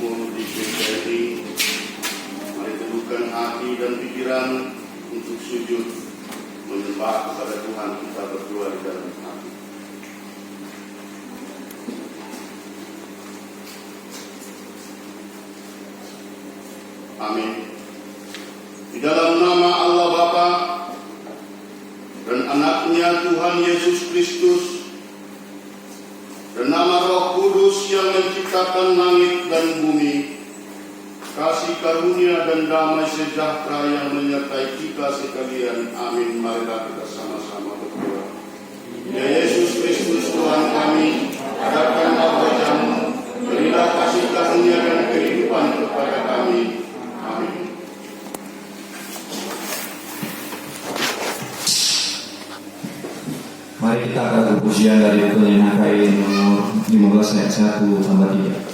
Timur di GPRI. Mari teduhkan hati dan pikiran untuk sujud menyembah kepada Tuhan kita berdua di dalam hati. Amin. Di dalam nama Allah Bapa dan Anaknya Tuhan Yesus Kristus dan nama Roh Kudus yang menciptakan langit dan bumi, kasih karunia dan damai sejahtera yang menyertai kita sekalian. Amin. Marilah kita sama-sama berdoa. Ya Yesus Kristus Tuhan kami, adakanlah wajah-Mu, berilah kasih karunia dan kehidupan kepada kami. Amin. Mari kita angkat pujian dari penyanyi kain nomor 15 ayat 1 tambah 3.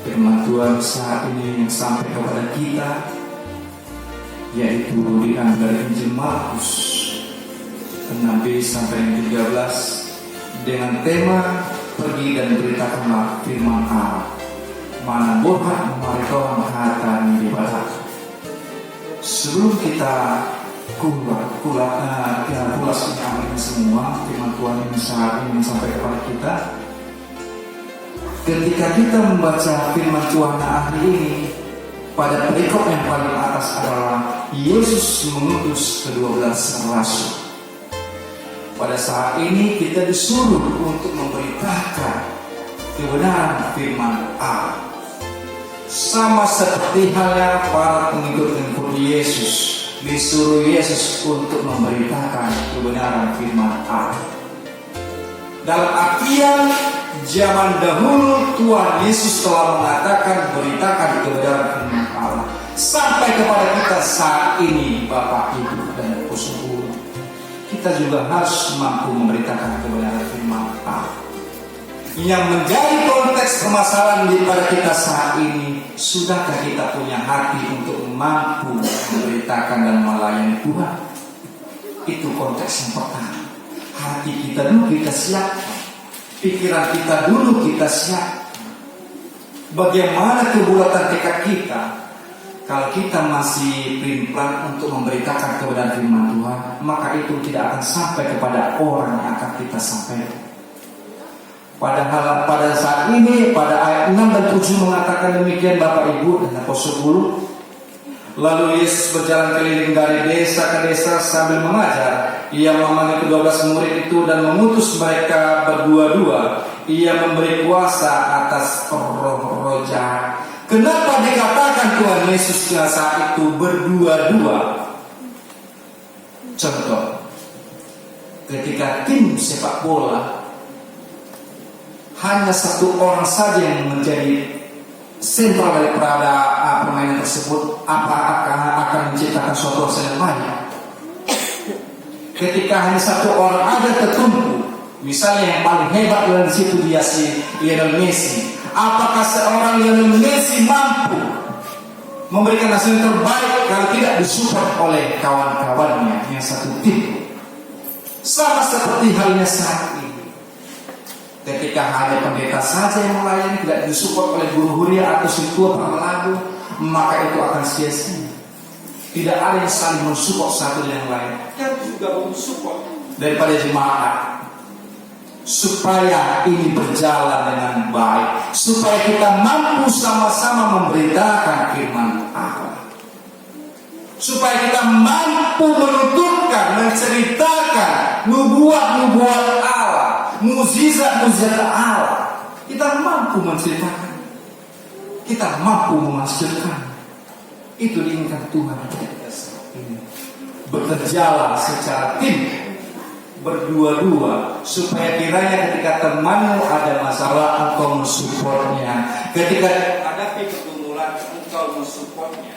Firman Tuhan saat ini yang sampai kepada kita, yaitu diambil dari Injil Markus 6b sampai 13 dengan tema pergi dan beritakanlah firman Allah. Mana bohat mereka menghatan di barat. Sebelum kita kulas ini semua firman Tuhan yang saat ini sampai kepada kita. Ketika kita membaca firman Tuhan hari ini, pada perikop yang paling atas adalah Yesus mengutus ke-12 rasul. Pada saat ini kita disuruh untuk memberitakan kebenaran firman Allah. Sama seperti halnya para pengikut Yesus, disuruh Yesus untuk memberitakan kebenaran firman Allah. Dalam artian zaman dahulu Tuhan Yesus telah mengatakan beritakan kebenaran firman Allah. Sampai kepada kita saat ini, Bapak, Ibu, dan Saudara, kita juga harus mampu memberitakan kebenaran firman Allah. Yang menjadi konteks permasalahan daripada kita saat ini, sudahkah kita punya hati untuk mampu memberitakan dan melayani Tuhan? Itu konteks yang pertama. Hati kita dulu kita siapkan, pikiran kita dulu kita siapkan. Bagaimana kebulatan tekad kita? Kalau kita masih pelin-pelan untuk memberitakan kebenaran firman Tuhan, maka itu tidak akan sampai kepada orang yang akan kita sampaikan. Padahal pada saat ini, pada ayat 6 dan 7 mengatakan demikian, Bapak, Ibu, dan Saudara. Lalu Yesus berjalan keliling dari desa ke desa sambil mengajar. Ia memanggil ke-12 murid itu dan mengutus mereka berdua-dua. Ia memberi kuasa atas roh-roh jahat. Kenapa dikatakan Tuhan Yesus saat itu berdua-dua? Contoh, ketika tim sepak bola hanya satu orang saja yang menjadi sentral daripada permainan tersebut, apakah akan menciptakan suatu hasil yang banyak? Ketika hanya satu orang ada tertumpu, misalnya yang paling hebat dalam situ dia si Lionel Messi, apakah seorang Lionel Messi mampu memberikan hasil yang terbaik kalau tidak disupport oleh kawan-kawannya yang satu tim? Sama seperti halnya saat ini, ketika hanya pendeta saja yang melayani, tidak disupport oleh guru huria atau sintua pengelagu, maka itu akan sia-sia. Tidak ada yang saling mensupport satu dengan yang lain. Yang juga mensupport daripada jemaat, supaya ini berjalan dengan baik, supaya kita mampu sama-sama memberitakan firman Allah, supaya kita mampu menuturkan, menceritakan nubuat-nubuat Allah, mukjizat-mukjizat Allah. Kita mampu menceritakan, kita mampu menghasilkan. Itu diinginkan Tuhan kita saat ini. Bekerjalah secara tim, berdua-dua, supaya kiranya ketika temanmu ada masalah engkau mensupportnya, ketika hadapi pergumulan engkau mensupportnya.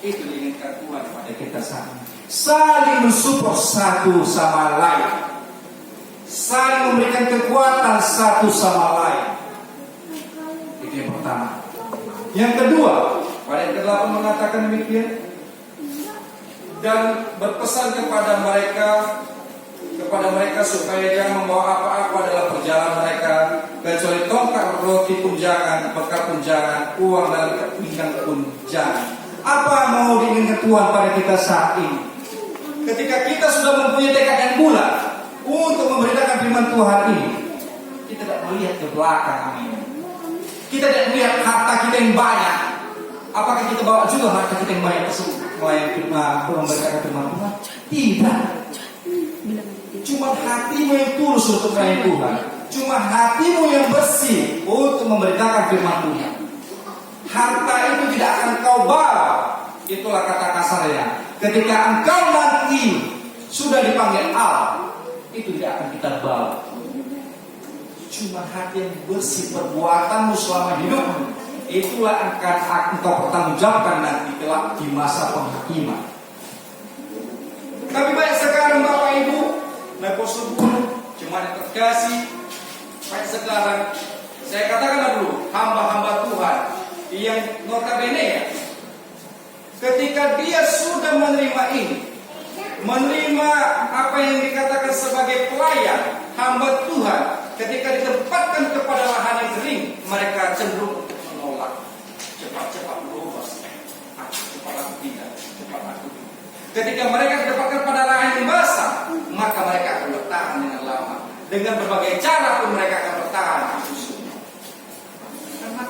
Itu diinginkan Tuhan pada kita saat ini. Saling mensupport satu sama lain, saling memberikan kekuatan satu sama lain. Itu yang pertama. Yang kedua, pada yang ke-8 mengatakan demikian, dan berpesan kepada mereka supaya jangan membawa apa-apa dalam perjalanan mereka kecuali tongkat, roti pun jangan, bekal pun jangan, uang dan pinggan pun jangan. Apa mau diinginkan Tuhan pada kita saat ini? Ketika kita sudah mempunyai tekad yang bulat untuk memberitakan firman Tuhan ini, kita tidak melihat ke belakang, amin. Kita tidak melihat harta kita yang banyak. Apakah kita bawa juga harta kita yang banyak tersebut melayani memberitakan firman Tuhan? Tidak. Cuma hatimu yang tulus untuk melayani Tuhan. Cuma hatimu yang bersih untuk memberitakan firman Tuhan. Harta itu tidak akan kau bawa. Itulah kata kasarnya. Ketika engkau nanti sudah dipanggil Allah, itu tidak akan kita bawa. Cuma hati yang bersih, perbuatanmu selama hidupmu, itulah akan engkau pertanggungjawabkan nanti kelak di masa penghakiman. Tapi banyak sekarang Bapak Ibu, Nepos-Subur, jemaat yang terkasih, baik sekarang saya katakanlah dulu hamba-hamba Tuhan yang notabene ya, ketika dia sudah menerima ini, menerima apa yang dikatakan sebagai pelayan hamba Tuhan, ketika ditempatkan kepada lahan yang kering, mereka cenderung menolak. Cepat-cepat berubah, cepat aku tidak, cepat aku tidak. Ketika mereka ditempatkan pada lahan yang basah, maka mereka akan bertahan dengan lama. Dengan berbagai cara pun mereka akan bertahan. Karena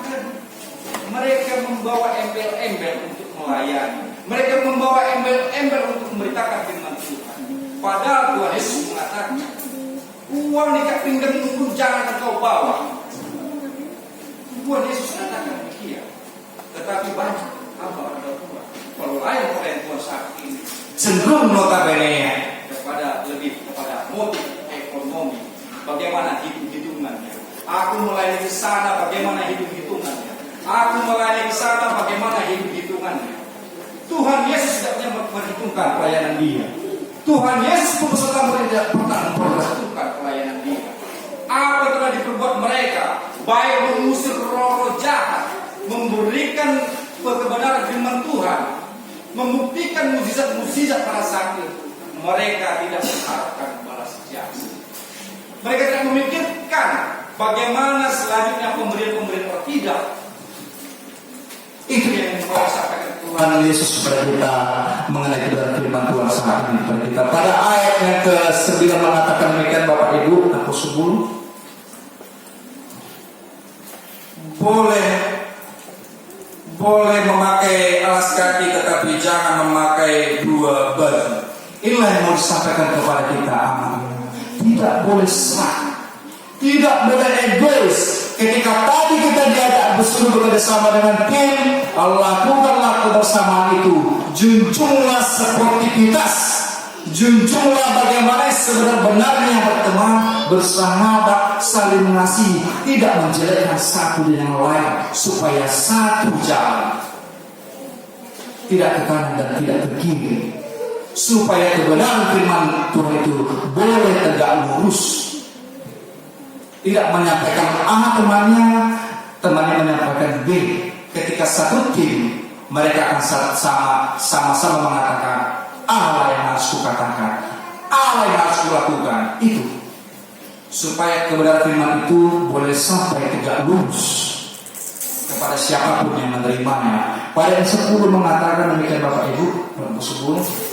mereka membawa embel-embel untuk melayani. Mereka membawa embel-embel untuk memberitakan firman Tuhan. Padahal Tuhan Yesus mengatakan, uang di pinggang pun jangan engkau bawa. Tuhan Yesus katakan demikian. Tetapi banyak hamba-hamba Tuhan, pelayan Tuhan saat ini cenderung notabene kepada motif ekonomi. Bagaimana hitung-hitungannya? Aku melayani ke sana, bagaimana hitung-hitungannya? Aku melayani ke sana, bagaimana hitung-hitungannya? Tuhan Yesus tidak pernah memperhitungkan pelayanan dia. Tuhan Yesus pun beserta murid tidak pernah memperhitungkan pelayanan dia. Apa yang telah diperbuat mereka, baik mengusir roh-roh jahat, memberikan kebenaran firman Tuhan, membuktikan mukjizat-mukjizat pada saat itu, mereka tidak mengharapkan balas jasa. Mereka tidak memikirkan bagaimana selanjutnya pemberian-pemberian atau tidak. Itu yang mau sampaikan Tuhan Yesus kepada kita mengenai kebenaran firman Tuhan saat ini kepada kita. Pada ayat yang ke-9 mengatakan demikian, Bapak Ibu, aku sebut boleh memakai alas kaki, tetapi jangan memakai dua baju. Inilah yang mau disampaikan kepada kita, aman. Tidak boleh serak, tidak boleh egois. Ketika tadi kita diajak bekerja sama dengan tim, lakukanlah kebersamaan itu. Junjunglah sportivitas, junjunglah bagaimana sebenarnya berteman, bersahabat, saling mengasihi, tidak menjelekkan satu dengan yang lain, supaya satu jalan, tidak ke kanan dan tidak ke kiri, supaya kebenaran firman Tuhan itu boleh tegak lurus. Tidak menyampaikan A temannya menyampaikan B. Ketika satu tim, mereka akan sama-sama mengatakan apa yang harus kukatakan, apa yang harus kulakukan. Itu supaya kebenaran firman itu boleh sampai tegak lurus kepada siapapun yang menerimanya. Pada yang 10 mengatakan demikian, Bapak Ibu, dalam 10.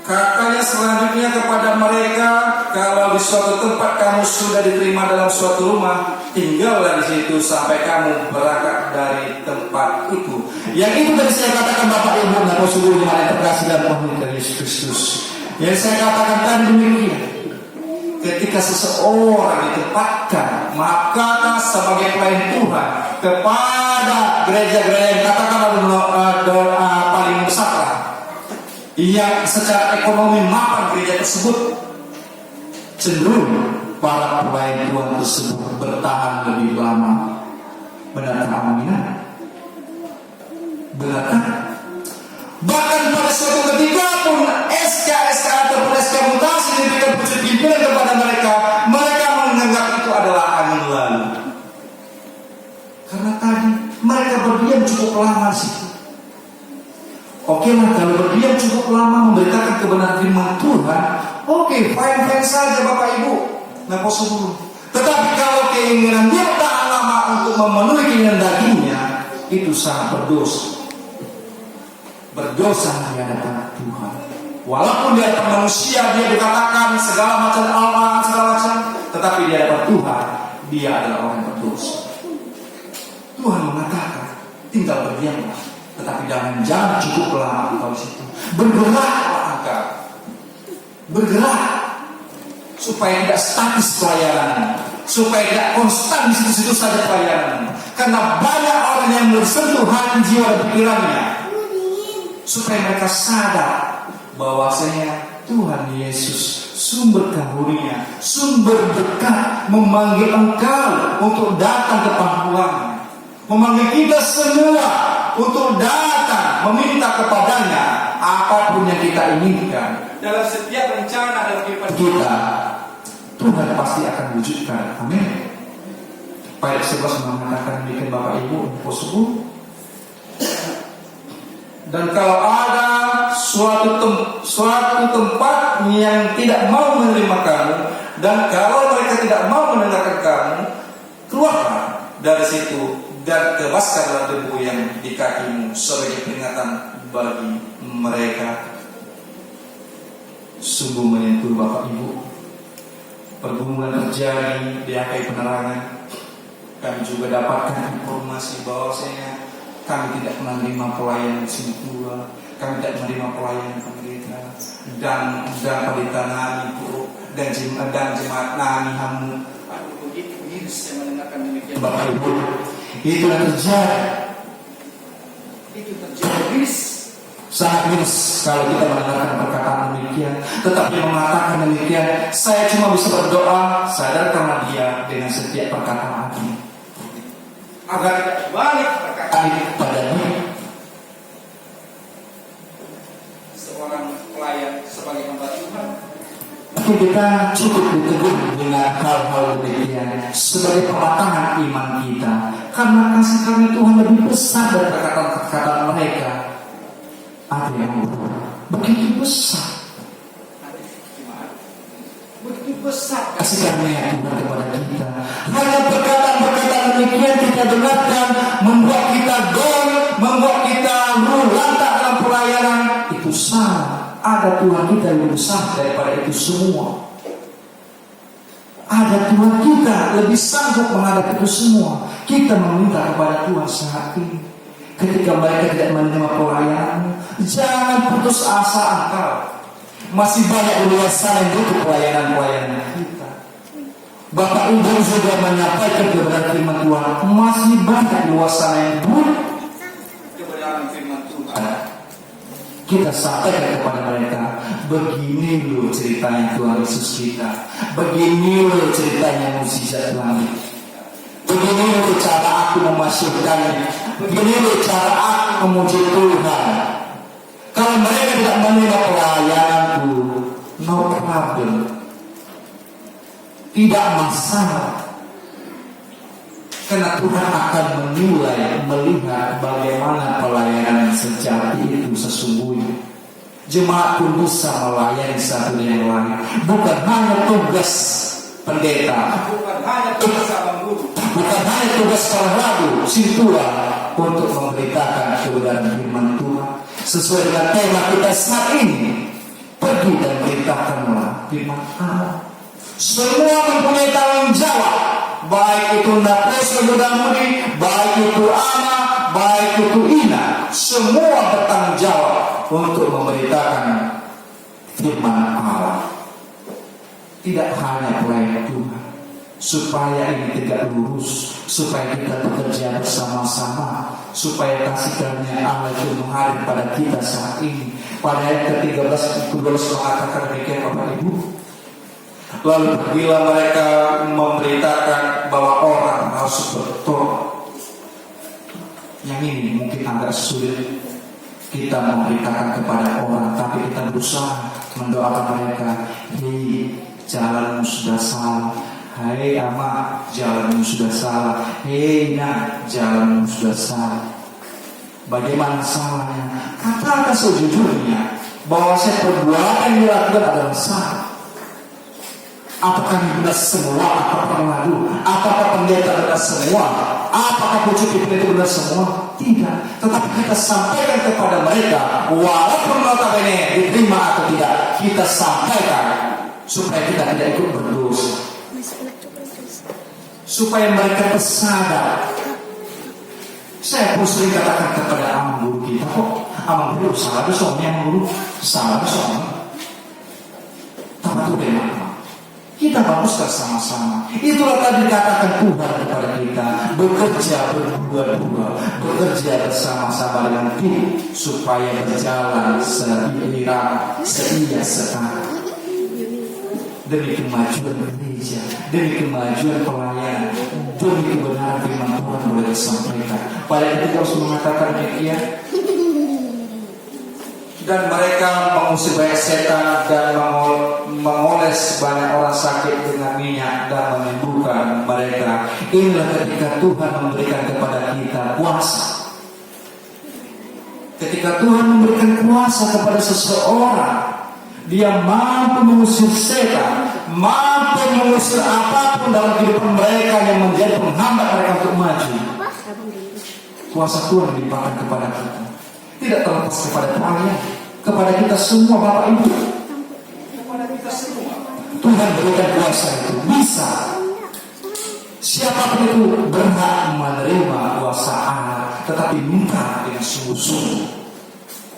Katanya selanjutnya kepada mereka, kalau di suatu tempat kamu sudah diterima dalam suatu rumah, tinggallah di situ sampai kamu berangkat dari tempat itu. Yang itu tadi saya katakan, Bapak Ibu dan Saudara jemaat yang terkasih dalam Tuhan Yesus Kristus. Yang saya katakan tadi demikian. Ketika seseorang ditempatkan, maka sebagai pelayan Tuhan kepada gereja-gereja yang katakan paling besar, yang secara ekonomi mapan gereja tersebut, cenderung para pelayan Tuhan tersebut bertahan lebih lama. Benarkah aminah? Benarkah? Bahkan pada suatu ketika pun SK ataupun SK mutasi diberikan pucuk pimpinan kepada mereka, mereka menganggap itu adalah angin lalu. Karena tadi mereka berdiam cukup lama di situ. Oke lah, kalau berdiam cukup lama memberitakan kebenaran firman Tuhan, oke, fine saja Bapak Ibu, nggak possible. Tetapi kalau keinginan dia tahan lama untuk memenuhi keinginan dagingnya, itu sangat berdosa di hadapan Tuhan. Walaupun di hadapan manusia dia dikatakan segala macam alaman, segala macam, tetapi di hadapan Tuhan dia adalah orang yang berdosa. Tuhan mengatakan, tinggal berdiamlah, tetapi jangan cukup lama engkau di situ. Bergeraklah engkau, bergerak supaya tidak statis pelayanan, supaya tidak konstan di situ-situ saja pelayanan. Karena banyak orang yang bersentuh hati jiwa dan pikirannya, supaya mereka sadar bahwasanya Tuhan Yesus sumber karunia, sumber berkat, memanggil engkau untuk datang ke pangkuannya, memanggil kita semua untuk datang meminta kepadanya apapun yang kita inginkan dalam setiap rencana dalam kehidupan kita. Tuhan pasti akan wujudkan. Amin. Ayat 11 mengatakan demikian, Bapak Ibu, Saudara. Dan kalau ada suatu tempat yang tidak mau menerima kamu, dan kalau mereka tidak mau mendengarkan kamu, keluarlah dari situ dan tebaskanlah debu yang di kakimu sebagai peringatan bagi mereka. Sungguh menyentuh Bapak Ibu. Pergumulan terjadi di akhir penerangan. Kami juga dapatkan informasi bahwasanya kami tidak menerima pelayanan sini tua, kami tidak menerima pelayanan pendeta dan pendeta nami puro dan jemaat nami hamu. Begitu miris saya mendengarkan demikian, Bapak Ibu. Itu yang terjadi. Itu terjadi miris. Sangat miris kalau kita mendengarkan perkataan demikian. Tetapi mengatakan demikian, saya cuma bisa berdoa sadarkanlah dia dengan setiap perkataan ini, agar tidak balik perkataan ini kepadanya. Seorang pelayan sebagai hamba Tuhan, mungkin kita cukup ditegur dengan hal-hal demikian sebagai pematangan iman kita, karena kasih kami Tuhan lebih besar dari perkataan mereka. Ada yang begitu besar, begitu besar kasih karunia Tuhan kepada kita. Hanya perkataan-perkataan demikian kita dengarkan membuat kita down, membuat kita lantak dalam pelayanan. Itu salah. Ada Tuhan kita yang lebih besar daripada itu semua. Ada Tuhan kita lebih sanggup menghadapi itu semua. Kita meminta kepada Tuhan saat ini. Ketika mereka tidak menerima pelayanan, Jangan putus asa engkau. Masih banyak luar sana yang butuh pelayanan-pelayanan kita. Bapak Ibu sudah menyampaikan kebenaran firman Tuhan. Masih banyak luar sana yang butuh kebenaran firman Tuhan. Kita sampaikan kepada mereka, begini loh ceritanya Tuhan Yesus kita, begini loh ceritanya mukjizat Tuhan, begini loh cara aku memasyurkannya, begini loh cara aku memuji Tuhan. Kalau mereka tidak menerima pelayananku, no problem, tidak masalah. Karena Tuhan akan menilai, melihat bagaimana pelayanan yang sejati itu sesungguhnya. Jemaat pun bisa melayani satu dengan yang lain. Bukan hanya tugas pendeta, bukan hanya tugas abang guru, bukan hanya tugas para rabu, sintua untuk memberitakan kebenaran firman Tuhan. Sesuai dengan tema kita saat ini, pergi dan beritakanlah firman Allah. Semua mempunyai tanggung jawab. Baik itu Napos Mudi, baik itu Ama, baik itu Ina, semua bertanggung jawab untuk memberitakan firman Allah. Tidak hanya pelayan Tuhan, supaya ini tegak lurus, supaya kita bekerja bersama-sama, supaya kasih karunia Allah itu mengalir pada kita saat ini. Pada ayat ke-13 mengatakan demikian Bapak Ibu. Lalu bila mereka memberitakan bahwa orang harus bertobat. Yang ini mungkin agak sulit kita memberitakan kepada orang, tapi kita berusaha mendoakan mereka. Hei, jalanmu sudah salah. Hei Ama, jalanmu sudah salah. Hei Nak, jalanmu sudah salah. Bagaimana salahnya? Katakan sejujurnya bahwa perbuatan yang dilakukan adalah salah. Apakah benar semua? Apakah lalu? Apakah pendeta benar semua? Apakah pucuk itu benar semua? Tidak. Tetapi kita sampaikan kepada mereka, walaupun notabene diterima atau tidak, kita sampaikan supaya kita tidak ikut berdosa, supaya mereka tersadar. Saya pun sering katakan kepada amang guru kita, kok amang guru salah soalnya, amang guru salah soalnya. Tapi itu memang kita bagus bersama-sama. Itulah tadi dikatakan Tuhan kepada kita, bekerja berdua-dua, bekerja bersama-sama dengan tim supaya berjalan seiring, seia setara demi kemajuan gereja, demi kemajuan pelayanan, demi kebenaran firman Tuhan boleh disampaikan. Pada ketika harus mengatakan demikian, dan mereka mengusir banyak setan dan mengoles banyak orang sakit dengan minyak dan menyembuhkan mereka. Inilah ketika Tuhan memberikan kepada kita kuasa. Ketika Tuhan memberikan kuasa kepada seseorang, dia mampu mengusir setan, mampu mengusir apapun dalam kehidupan mereka yang menjadi penghambat mereka untuk maju. Kuasa Tuhan dilimpahkan kepada kita. Tidak terlepas kepada pelayan, kepada kita semua Bapak Ibu, kepada kita semua Tuhan berikan kuasa itu. Bisa siapapun itu berhak menerima kuasa Allah, tetapi minta dengan sungguh-sungguh,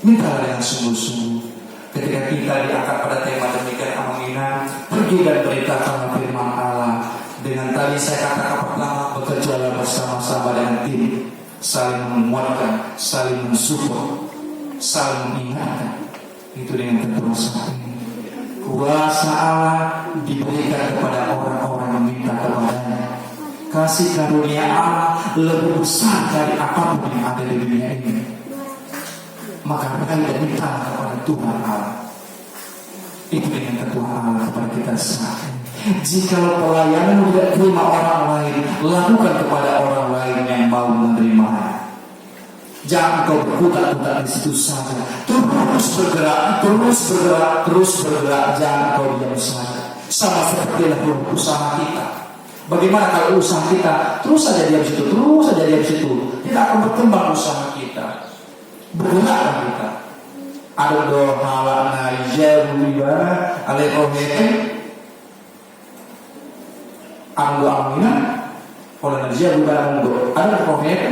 minta dengan sungguh-sungguh. Ketika kita diangkat pada tema demikian amina, pergi dan beritakan firman Allah. Dengan tadi saya katakan pertama, bekerjalah bersama-sama dengan tim, saling menguatkan, saling mensupport, saling mengingatkan. Itu dengan ketulusan ini. Kuasa Allah diberikan kepada orang-orang yang minta kepadanya. Kasih karunia Allah lebih besar dari apapun yang ada di dunia ini. Maka kita minta kepada Tuhan Allah. Itu dengan ketuhanan Allah kepada kita saat ini. Jika pelayanan tidak terima orang lain, lakukan kepada orang lain yang mau menerima. Jangan kau berkutat-kutat di situ saja. Terus bergerak, terus bergerak, terus bergerak. Jangan kau diam saja. Sama seperti dalam usaha kita. Bagaimana kalau usaha kita terus saja diam situ, terus saja diam situ, tidak akan berkembang usaha kita. Bergeraklah kita. Ada doa najaruba alaihi Anggo amina, kalau najar bukan anggo, ada profet?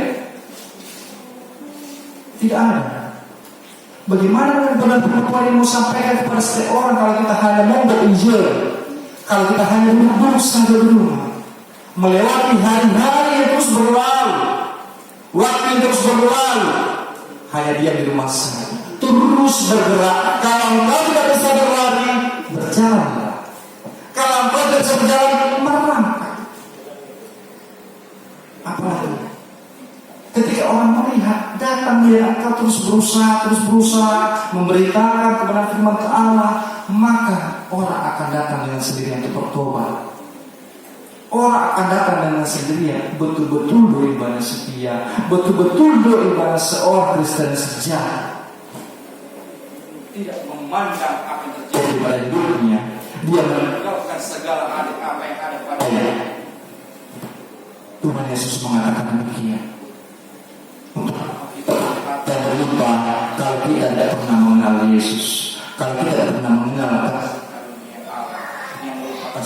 Tidak ada. Bagaimana dengan Tuhan yang mau sampaikan kepada setiap orang kalau kita hanya mau berinjil, kalau kita hanya duduk saja di rumah, melewati hari-hari yang terus berlalu, waktu yang terus berlalu, hanya diam di rumah saja, terus bergerak. Kalau engkau tidak bisa berlari, berjalan. Kalau engkau tidak bisa berjalan, merangkak. Apalagi ketika orang melihat datang melihat engkau terus berusaha memberitakan kebenaran firman Allah, maka orang akan datang dengan sendirinya untuk bertobat. Orang akan datang dengan sendirinya betul-betul beribadah setia, betul-betul beribadah seorang Kristen sejati, tidak memandang apa yang terjadi pada hidupnya. Dia meninggalkan segala apa yang ada padanya. Tuhan Yesus mengatakan demikian. Untuk kita berlupa kalau kita tidak pernah mengenal Yesus, kalau kita tidak pernah mengenal yang merupakan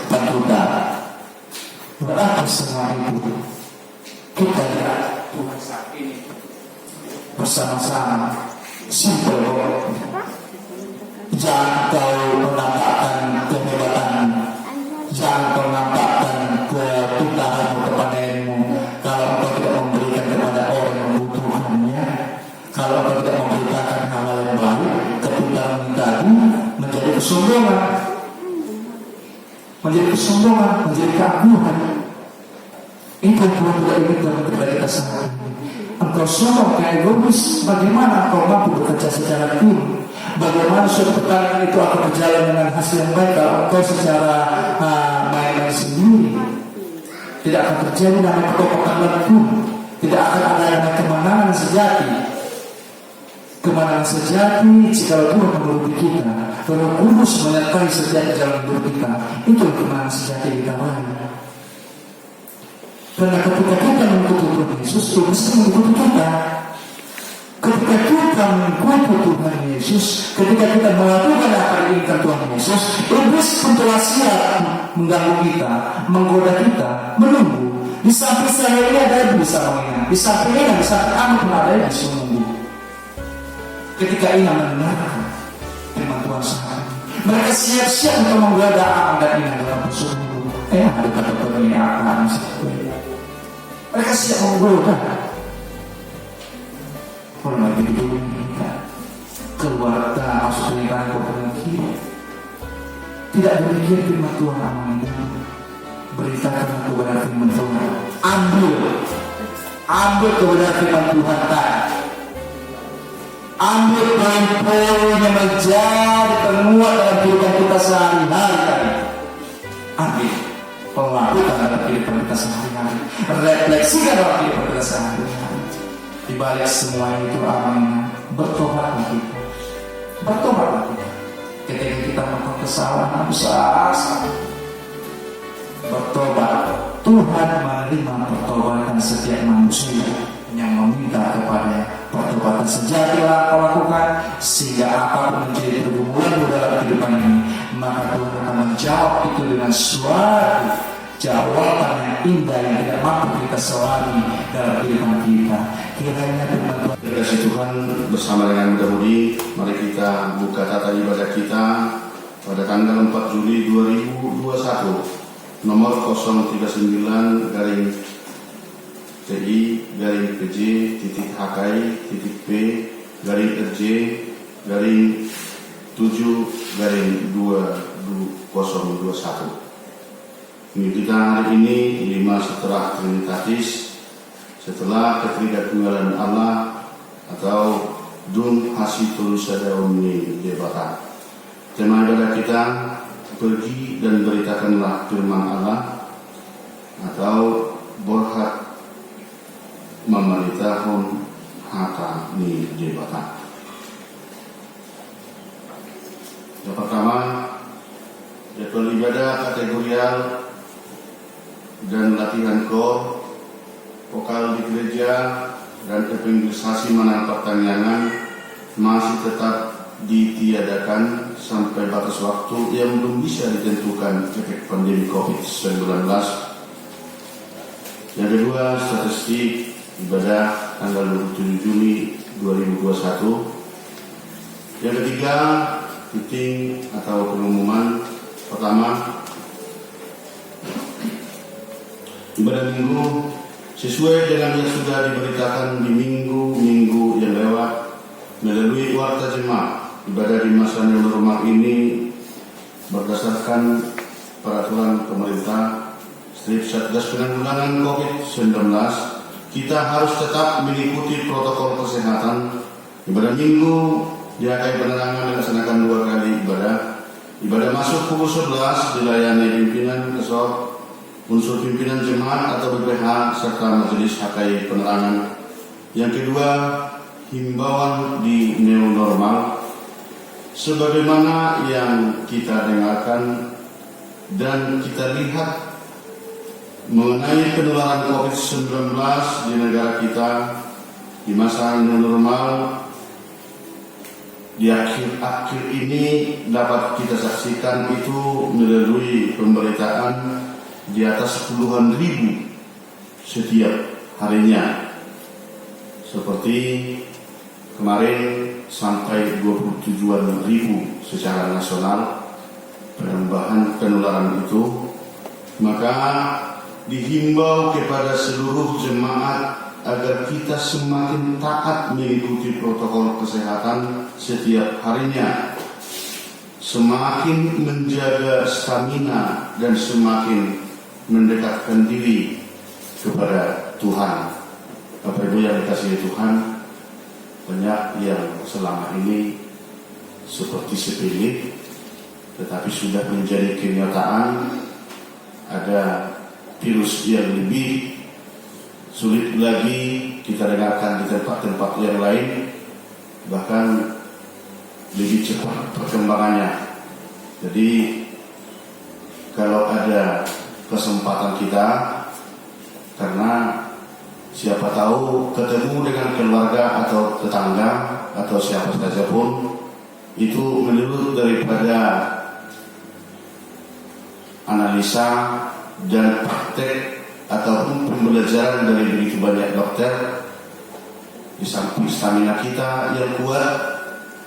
dan darah. Berarti semua itu kita lihat Tuhan saat ini bersama-sama. Simple. Jangan kau menampakkan kehebatan, jangan kau menampakkan kepintaranmu kepandaianmu. Kalau kau tidak memberikan kepada orang yang membutuhkannya, kalau kau tidak memberitakan hal-hal yang baik, kepintaran tadi menjadi kesombongan, menjadi keagungan. Itu yang Tuhan tidak inginkan kepada kita semua. Engkau sombong, kayak egois, bagaimana engkau mampu bekerja secara tim? Bagaimana suatu pertandingan itu akan berjalan dengan hasil yang baik kalau engkau secara main-main sendiri? Tidak akan terjadi namanya pertopatan letu. Tidak akan ada yang kemenangan sejati. Kemenangan sejati jika Tuhan menuruti kita, Roh Kudus menyertai setiap jalan hidup kita. Itu kemenangan sejati di kawannya. Karena ketika kita mengikuti Tuhan Yesus, Tuhan mesti mengikuti kita. Ketika kita mengikuti Tuhan Yesus, ketika kita melakukan apa yang diinginkan Tuhan Yesus, iblis pun telah siap mengganggu kita, menggoda kita, menunggu. Di samping saya ini ada iblis mengingat, di samping ini, di samping kamu pun ada iblis menunggu. Ketika Ina mendengarkan firman Tuhan saat ini, mereka siap-siap untuk menggoda Am dan Ina dalam persekutuan. Ada kata-kata ini akan seperti mereka siap menggoda. Kalau lagi di dunia keluarga masuk pernikahan dengan kiri, tidak berpikir firman Tuhan amanah. Beritakan kebenaran firman Tuhan. Ambil kebenaran firman Tuhan tadi. Ambil poin-poin yang menjadi penguat dalam kehidupan kita sehari-hari tadi. Ambil. Lakukan dalam kehidupan kita sehari-hari, refleksikan dalam kehidupan kita sehari-hari. Di balik semua itu bertobatlah kita. Ketika kita melakukan kesalahan besar, bertobat. Tuhan menerima pertobatan setiap manusia yang meminta kepada pertobatan sejatilah kau lakukan, sehingga apapun menjadi pergumulanmu dalam kehidupan ini, maka Tuhan akan menjawab itu dengan suatu jawaban yang indah yang tidak mampu kita selami dalam kehidupan kita. Kiranya Tuhan Kasih Tuhan bersama dengan Muda-Mudi, mari kita buka tata ibadah kita pada tanggal 4 Juli 2021, nomor 039-TI-PJ-HKI-P-7-2-2021. Ini kita hari ini 5 setelah Trinitatis, setelah ketidaktinggalan Allah atau Dum Hasitul Sadauni Debata. Tema ibadah kita, pergi dan beritakanlah firman Allah atau Borhat Memerintahun Hata Ni Debata. Yang pertama, jadwal ibadah kategorial dan latihan kor, vokal di gereja, dan evangelisasi menang pertanyaan masih tetap ditiadakan sampai batas waktu yang belum bisa ditentukan efek pandemi COVID-19. Yang kedua, statistik ibadah tanggal 27 Juli 2021. Yang ketiga, meeting atau pengumuman pertama, ibadah minggu sesuai dengan yang sudah diberitakan di minggu-minggu yang lewat melalui warta jemaat. Ibadah di masa new normal ini berdasarkan peraturan pemerintah strip Satgas Penanggulangan COVID-19, kita harus tetap mengikuti protokol kesehatan. Ibadah minggu diakai penerangan dilaksanakan 2 kali ibadah. Ibadah masuk pukul 11 dilayani pimpinan kesor, unsur pimpinan jemaat atau BPH serta majelis hakai penerangan. Yang kedua, himbauan di new normal sebagaimana yang kita dengarkan dan kita lihat mengenai penularan COVID-19 di negara kita di masa new normal. Di akhir-akhir ini dapat kita saksikan itu melalui pemberitaan di atas puluhan ribu setiap harinya. Seperti kemarin sampai 27-an ribu secara nasional penambahan penularan itu. Maka dihimbau kepada seluruh jemaat agar kita semakin taat mengikuti protokol kesehatan setiap harinya, semakin menjaga stamina dan semakin mendekatkan diri kepada Tuhan. Bapak Ibu yang dikasihi Tuhan, banyak yang selama ini seperti sepele tetapi sudah menjadi kenyataan. Ada virus yang lebih sulit lagi kita dengarkan di tempat-tempat yang lain, bahkan lebih cepat perkembangannya. Jadi kalau ada kesempatan kita, karena siapa tahu ketemu dengan keluarga atau tetangga atau siapa saja pun, itu menurut daripada analisa dan praktek ataupun pembelajaran dari begitu banyak dokter, di samping stamina kita yang kuat,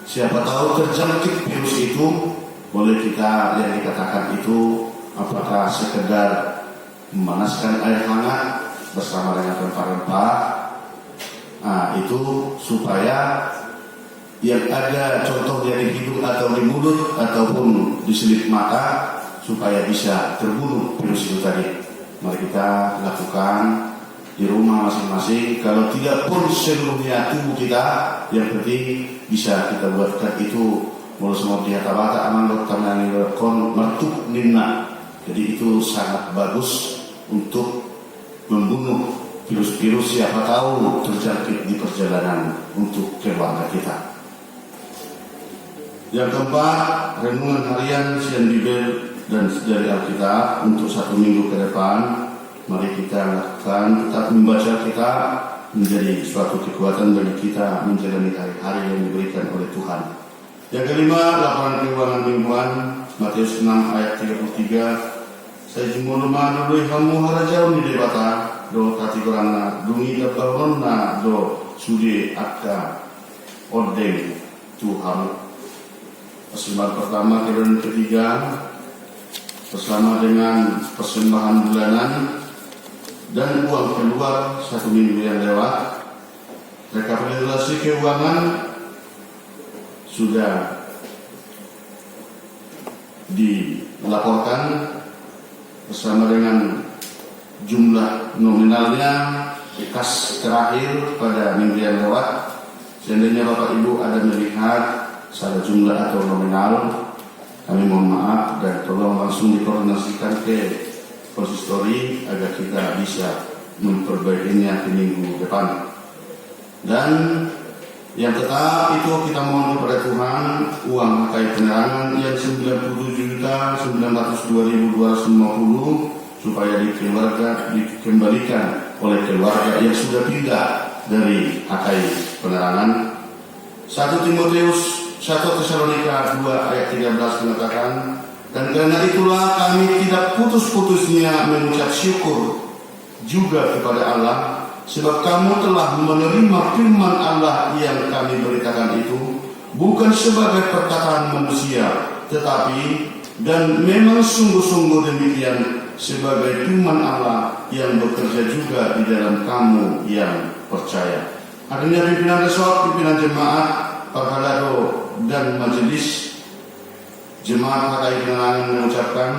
siapa tahu terjangkit virus itu, boleh kita yang dikatakan itu apakah sekedar memanaskan air hangat bersama dengan rempah-rempah, itu supaya yang ada contohnya di hidung atau di mulut ataupun di selip mata supaya bisa terbunuh virus itu tadi. Mari kita lakukan di rumah masing-masing. Kalau tidak pun seluruhnya tubuh kita, yang penting bisa kita buatkan itu mulut semua dia tabata aman dokter nani kon mertuk nina. Jadi itu sangat bagus untuk membunuh virus-virus siapa tahu terjangkit di perjalanan untuk keluarga kita. Yang keempat, renungan harian Sian Bibel dan dari Alkitab untuk 1 minggu ke depan. Mari kita lakukan, tetap membaca kita menjadi suatu kekuatan bagi kita menjalani hari-hari yang diberikan oleh Tuhan. Yang kelima, laporan keuangan mingguan Matius 6 ayat 33. Saya jumur rumah dulu kamu harajau di debata do katigorana dungi daparona do sude akka ordeng Tuhan. Persembahan pertama dan ketiga bersama dengan persembahan bulanan dan uang keluar 1 minggu yang lewat. Rekapitulasi keuangan sudah dilaporkan bersama dengan jumlah nominalnya di kas terakhir pada minggu yang lewat. Seandainya Bapak Ibu ada melihat salah jumlah atau nominal, kami mohon maaf dan tolong langsung dikoordinasikan ke konsistori agar kita bisa memperbaikinya di minggu depan. Dan yang tetap itu kita mohon kepada Tuhan uang hakai penerangan yang 97.902.250 supaya dikembalikan oleh keluarga yang sudah pindah dari hakai penerangan. 1 Timotius 1 Tesalonika 2 ayat 13 mengatakan, dan karena itulah kami tidak putus-putusnya mengucap syukur juga kepada Allah sebab kamu telah menerima firman Allah yang kami beritakan itu bukan sebagai perkataan manusia, tetapi dan memang sungguh-sungguh demikian sebagai firman Allah yang bekerja juga di dalam kamu yang percaya. Adanya pimpinan resort, pimpinan jemaat, parhalado dan majelis jemaat HKI Kenangan mengucapkan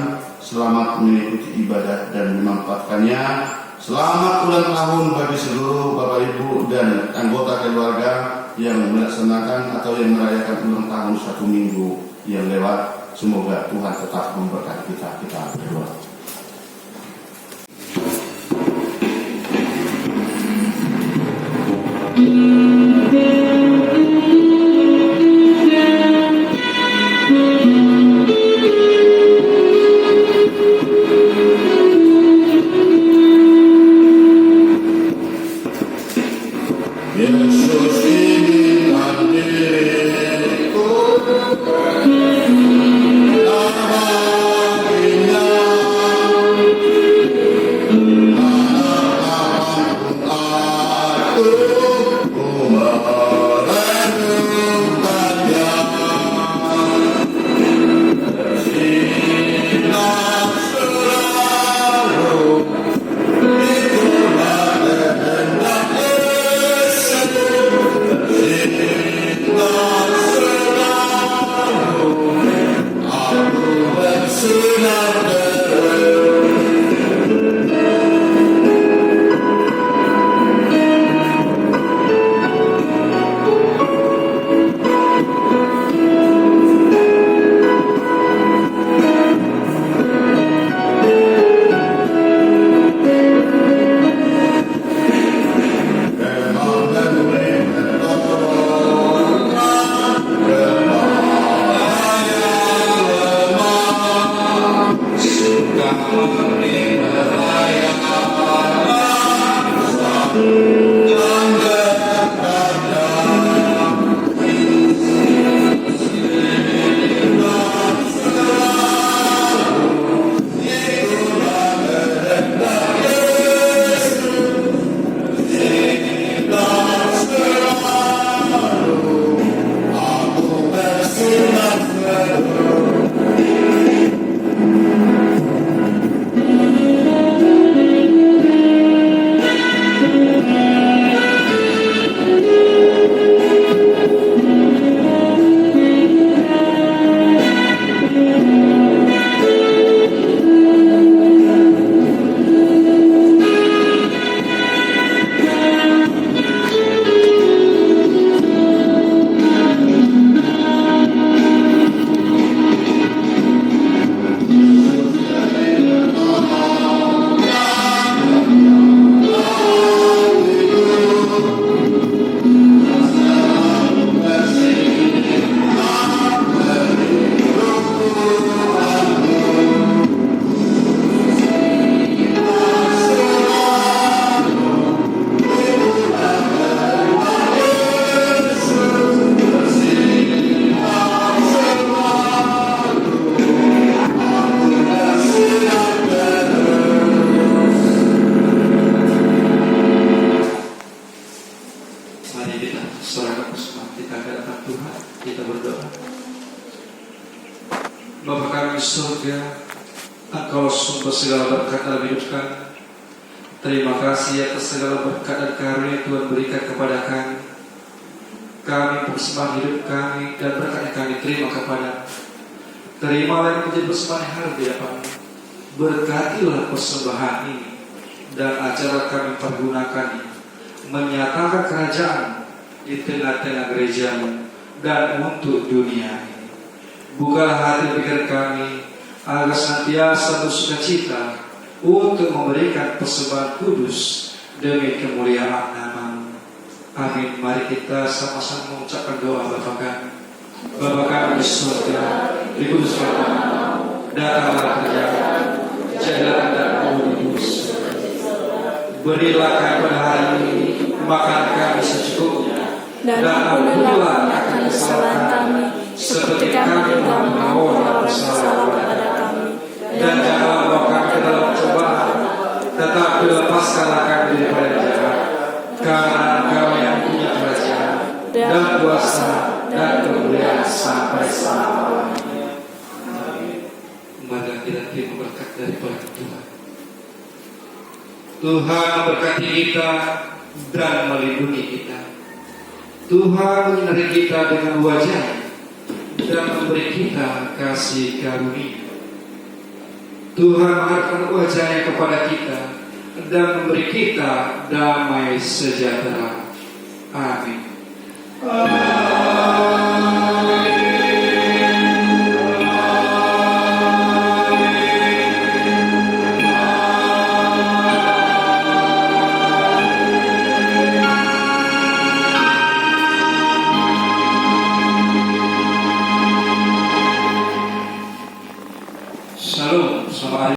selamat mengikuti ibadah dan memanfaatkannya. Selamat ulang tahun bagi seluruh Bapak Ibu dan anggota keluarga yang melaksanakan atau yang merayakan ulang tahun 1 minggu yang lewat. Semoga Tuhan tetap memberkati kita berdua. Yesus ini diriku, baginya aku merenungkannya. Bersinar selalu, itulah kehendak Yesus. Bersinar selalu, aku bersinar terus. Memang negeri pertolongan, berbahaya lemah, suka melayani dan berkata, itulah kehendak Yesus. Bersinar selalu, aku bersinar terus. Mari kita serahkan semua kita ke hadapan Tuhan. Kita berdoa. Bapa kami di surga, Engkau sumber segala berkat dalam hidup kami. Terima kasih atas segala berkat dan karunia Tuhan berikan kepada kami. Kami persembahan hidup kami dan berkat yang kami terima kepada. Terimalah yang menjadi persembahan yang harga di hadapan-Mu. Berkatilah persembahan ini dan acara kami pergunakannya menyatakan kerajaan di tengah-tengah gereja-Mu dan untuk dunia ini. Bukalah hati pikiran kami agar senantiasa bersukacita untuk memberikan persembahan kudus demi kemuliaan nama-Mu. Amin. Mari kita sama-sama mengucapkan doa Bapa kami. Bapa kami di surga, dikuduskan nama-Mu, datanglah kerajaan-Mu, jadilah kehendak-Mu di bumi. Berilah kami pada hari ini makan kami secukupnya, dan ampunilah akan kesalahan kami, seperti kami mengampuni orang bersalah kepada kami. Dan janganlah bawa kami ke dalam cobaan, tetapi lepaskanlah kami daripada jahat. sampai selama-lamanya. Mari kita terima berkat daripada Tuhan. Tuhan memberkati kita dan melindungi kita. Tuhan menyinari kita dengan wajah dan memberi kita kasih karunia. Tuhan mengangkat wajahnya kepada kita dan memberi kita damai sejahtera. Amin.